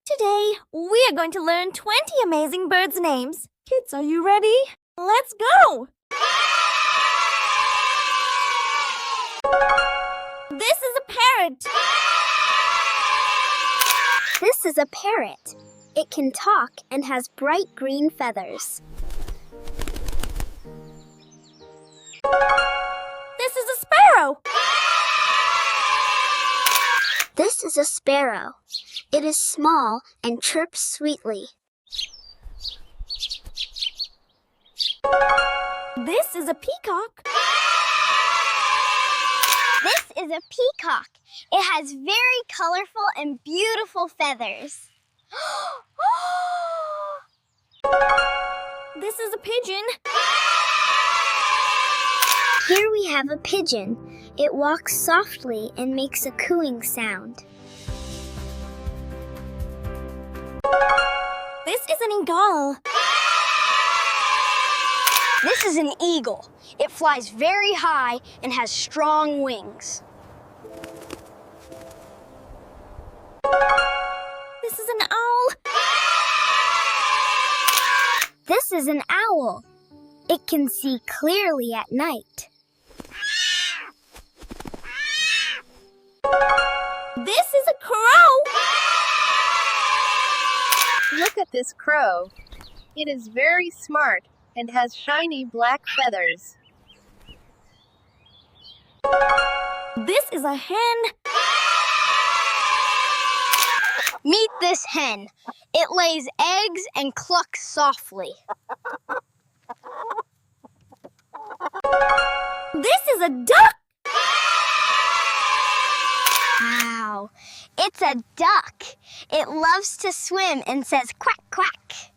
Today, we are going to learn 20 amazing birds' names. Kids, are you ready? Let's go! This is a parrot. This is a parrot. It can talk and has bright green feathers. This is a sparrow. This is a sparrow. It is small and chirps sweetly. This is a peacock. This is a peacock. It has very colorful and beautiful feathers. This is a pigeon. Here we have a pigeon. It walks softly and makes a cooing sound. This is an eagle. This is an eagle. It flies very high and has strong wings. This is an owl. This is an owl. It can see clearly at night. This is a crow. Look at this crow. It is very smart and has shiny black feathers. This is a hen. Meet this hen. It lays eggs and clucks softly. This is a duck. Wow, it's a duck. It loves to swim and says quack, quack.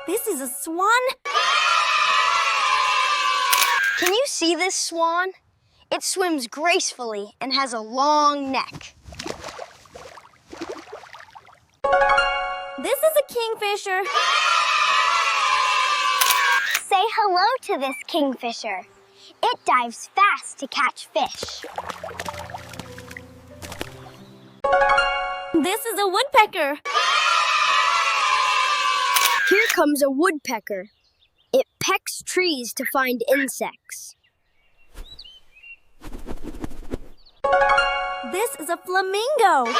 This is a swan. Can you see this swan? It swims gracefully and has a long neck. This is a kingfisher. Say hello to this kingfisher. It dives fast to catch fish. This is a woodpecker. Here comes a woodpecker. It pecks trees to find insects. This is a flamingo.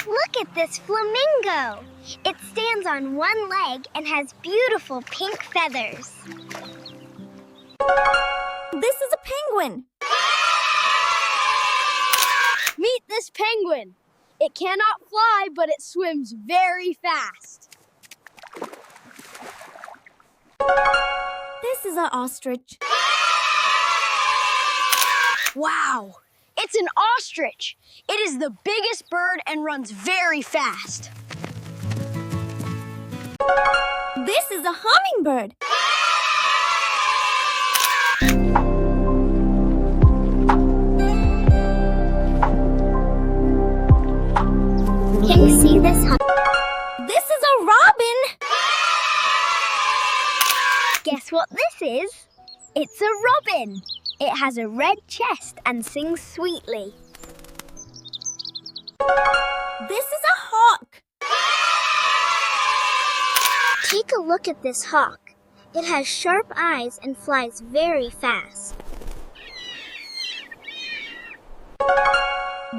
Look at this flamingo. It stands on one leg and has beautiful pink feathers. This is a penguin. Meet this penguin. It cannot fly, but it swims very fast. This is an ostrich. Wow, it's an ostrich. It is the biggest bird and runs very fast. This is a hummingbird. Can you see this? This is a robin. Guess what this is? It's a robin. It has a red chest and sings sweetly. This is a hawk. Take a look at this hawk. It has sharp eyes and flies very fast.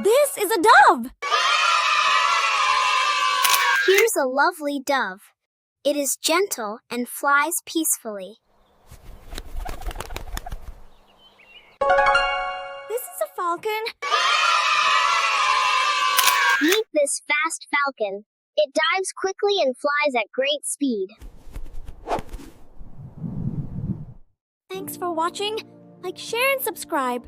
This is a dove. Here's a lovely dove. It is gentle and flies peacefully. This is a falcon. Meet this fast falcon. It dives quickly and flies at great speed. Thanks for watching. Like, share, and subscribe.